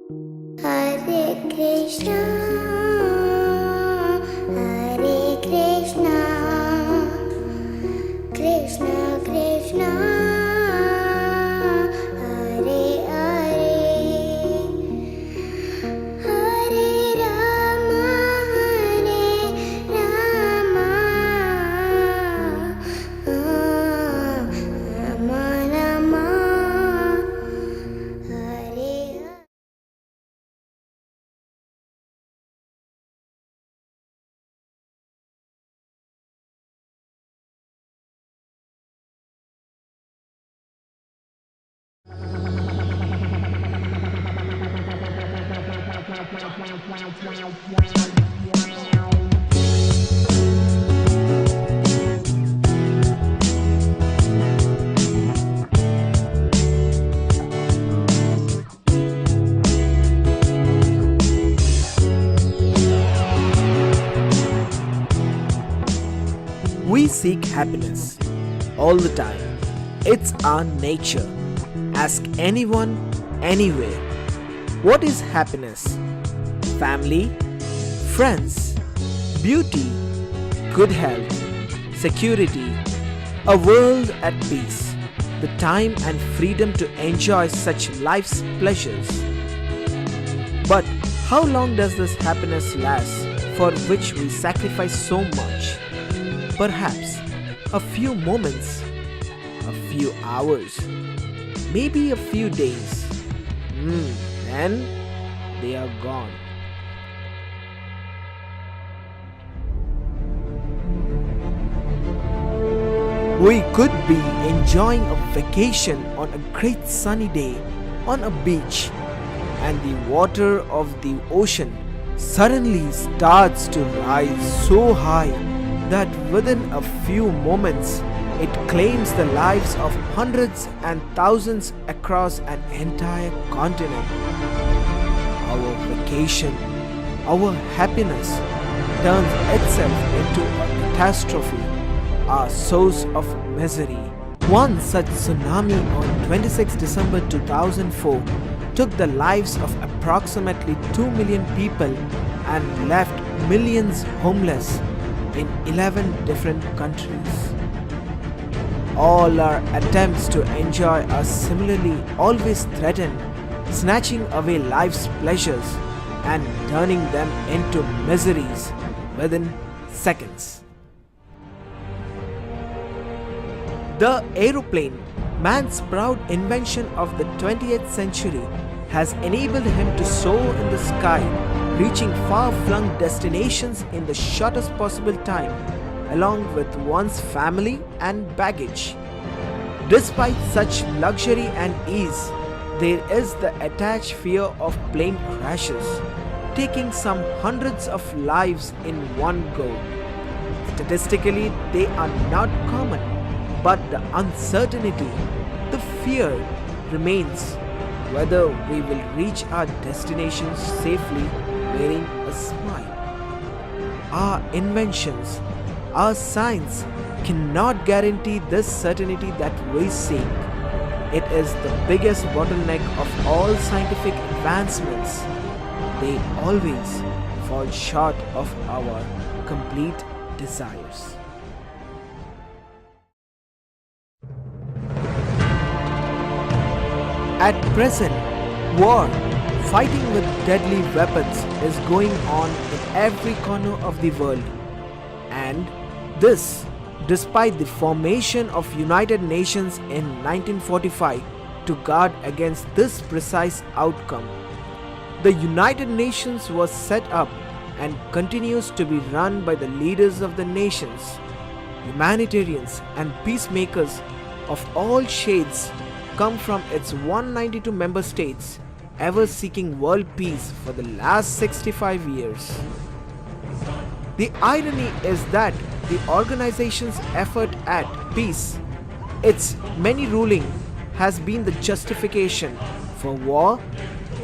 Hare Krishna, Hare Krishna, Krishna Krishna, Hare Hare, Hare Rama, Hare Rama, Rama Rama, Hare Hare. We seek happiness all the time. It's our nature. Ask anyone, anywhere. What is happiness? Family, friends, beauty, good health, security, a world at peace, the time and freedom to enjoy such life's pleasures. But how long does this happiness last for which we sacrifice so much? Perhaps a few moments, a few hours, maybe a few days. Then they are gone. We could be enjoying a vacation on a great sunny day on a beach, and the water of the ocean suddenly starts to rise so high that within a few moments it claims the lives of hundreds and thousands across an entire continent. Our vacation, our happiness turns itself into a catastrophe, our source of misery. One such tsunami on 26 December 2004 took the lives of approximately 2 million people and left millions homeless in 11 different countries. All our attempts to enjoy are similarly always threatened, snatching away life's pleasures and turning them into miseries within seconds. The aeroplane, man's proud invention of the 20th century, has enabled him to soar in the sky, reaching far-flung destinations in the shortest possible time, along with one's family and baggage. Despite such luxury and ease, there is the attached fear of plane crashes, taking some hundreds of lives in one go. Statistically, they are not common, but the uncertainty, the fear remains whether we will reach our destinations safely wearing a smile. Our inventions, our science cannot guarantee this certainty that we seek. It is the biggest bottleneck of all scientific advancements. They always fall short of our complete desires. At present, war, fighting with deadly weapons, is going on in every corner of the world. And this, despite the formation of United Nations in 1945 to guard against this precise outcome. The United Nations was set up and continues to be run by the leaders of the nations, humanitarians and peacemakers of all shades come from its 192 member states, ever seeking world peace for the last 65 years. The irony is that the organization's effort at peace, its many ruling, has been the justification for war,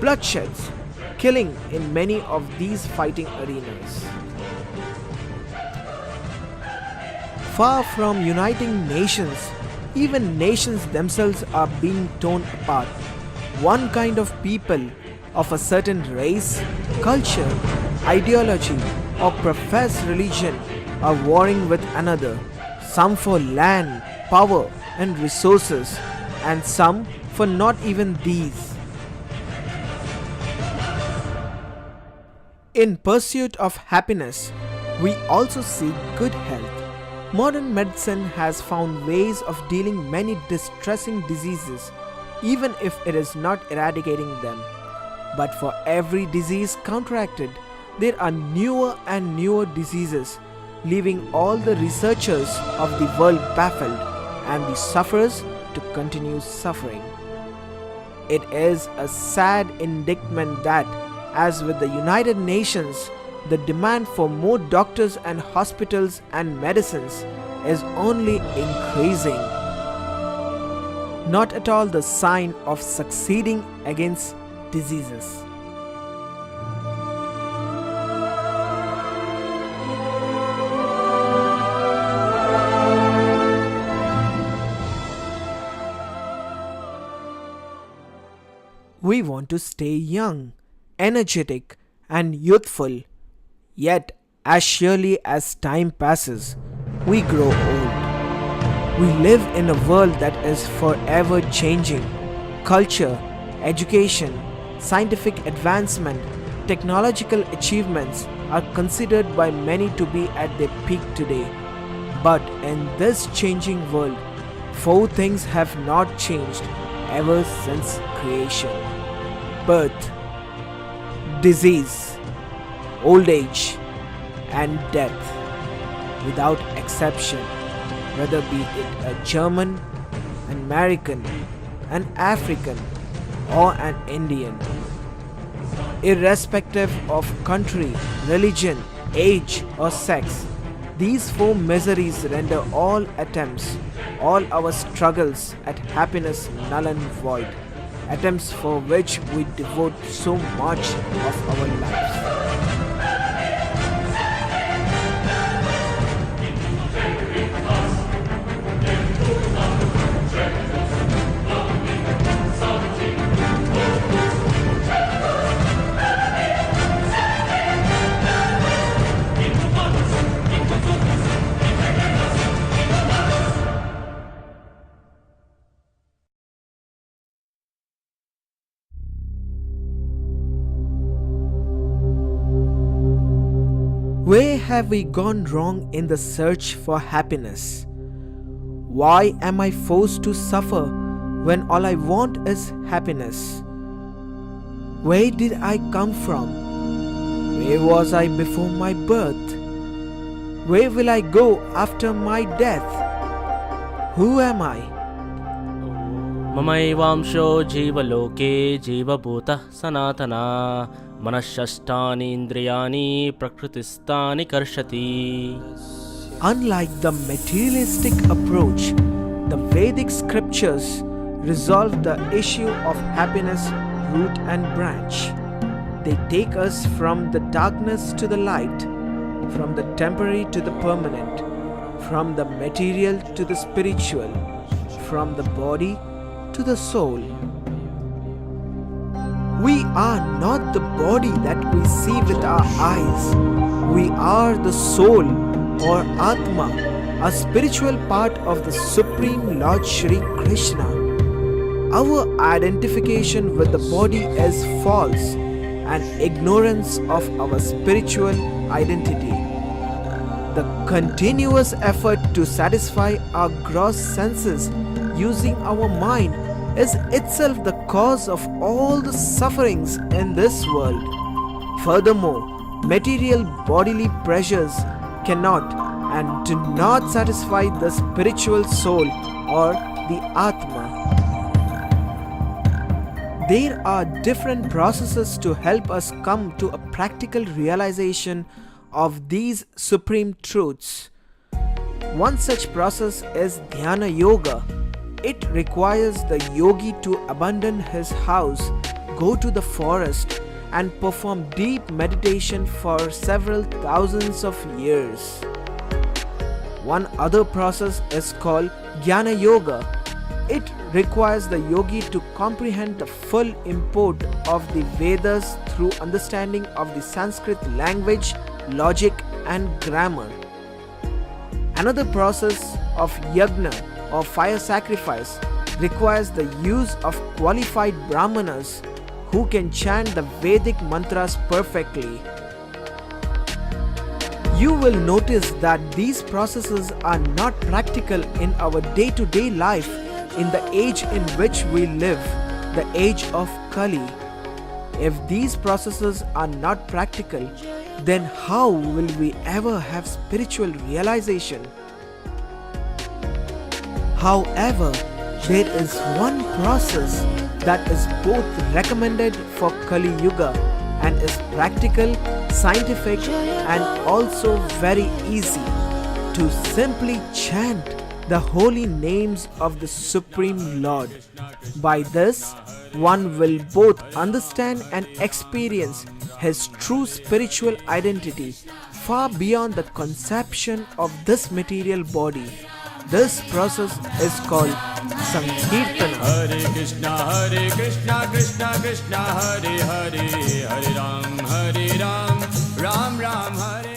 bloodsheds, killing in many of these fighting arenas. Far from uniting nations, even nations themselves are being torn apart. One kind of people of a certain race, culture, ideology, or professed religion are warring with another, some for land, power, and resources, and some for not even these. In pursuit of happiness, we also seek good health. Modern medicine has found ways of dealing many distressing diseases, even if it is not eradicating them. But for every disease counteracted, there are newer and newer diseases, leaving all the researchers of the world baffled and the sufferers to continue suffering. It is a sad indictment that, as with the United Nations, the demand for more doctors and hospitals and medicines is only increasing. Not at all the sign of succeeding against diseases. We want to stay young, energetic, and youthful. Yet, as surely as time passes, we grow old. We live in a world that is forever changing. Culture, education, scientific advancement, technological achievements are considered by many to be at their peak today. But in this changing world, four things have not changed ever since creation: birth, disease, old age, and death, without exception, whether be it a German, an American, an African, or an Indian. Irrespective of country, religion, age, or sex, these four miseries render all attempts, all our struggles at happiness null and void, attempts for which we devote so much of our lives. Where have we gone wrong in the search for happiness? Why am I forced to suffer when all I want is happiness? Where did I come from? Where was I before my birth? Where will I go after my death? Who am I? ममैवांशो जीवलोके जीवभूतः सनातना मनश्शष्टानि इन्द्रियाणि प्रकृतिस्थानि कर्षति. Unlike the materialistic approach, the Vedic scriptures resolve the issue of happiness root and branch. They take us from the darkness to the light, from the temporary to the permanent, from the material to the spiritual, from the body to the soul. We are not the body that we see with our eyes. We are the soul or Atma, a spiritual part of the Supreme Lord Shri Krishna. Our identification with the body is false and ignorance of our spiritual identity. The continuous effort to satisfy our gross senses using our mind is itself the cause of all the sufferings in this world. Furthermore, material bodily pleasures cannot and do not satisfy the spiritual soul or the Atma. There are different processes to help us come to a practical realization of these supreme truths. One such process is Dhyana Yoga. It requires the yogi to abandon his house, go to the forest, and perform deep meditation for several thousands of years. One other process is called Jnana Yoga. It requires the yogi to comprehend the full import of the Vedas through understanding of the Sanskrit language, logic, and grammar. Another process of yagna or fire sacrifice requires the use of qualified brahmanas who can chant the Vedic mantras perfectly. You will notice that these processes are not practical in our day-to-day life in the age in which we live, the age of Kali. If these processes are not practical, then how will we ever have spiritual realization? However, there is one process that is both recommended for Kali Yuga and is practical, scientific, and also very easy: to simply chant the holy names of the Supreme Lord. By this, one will both understand and experience his true spiritual identity far beyond the conception of this material body. This process is called Sankirtana. Hare Krishna, Krishna Krishna, Hare Hare, Hare Ram, Ram Ram, Hare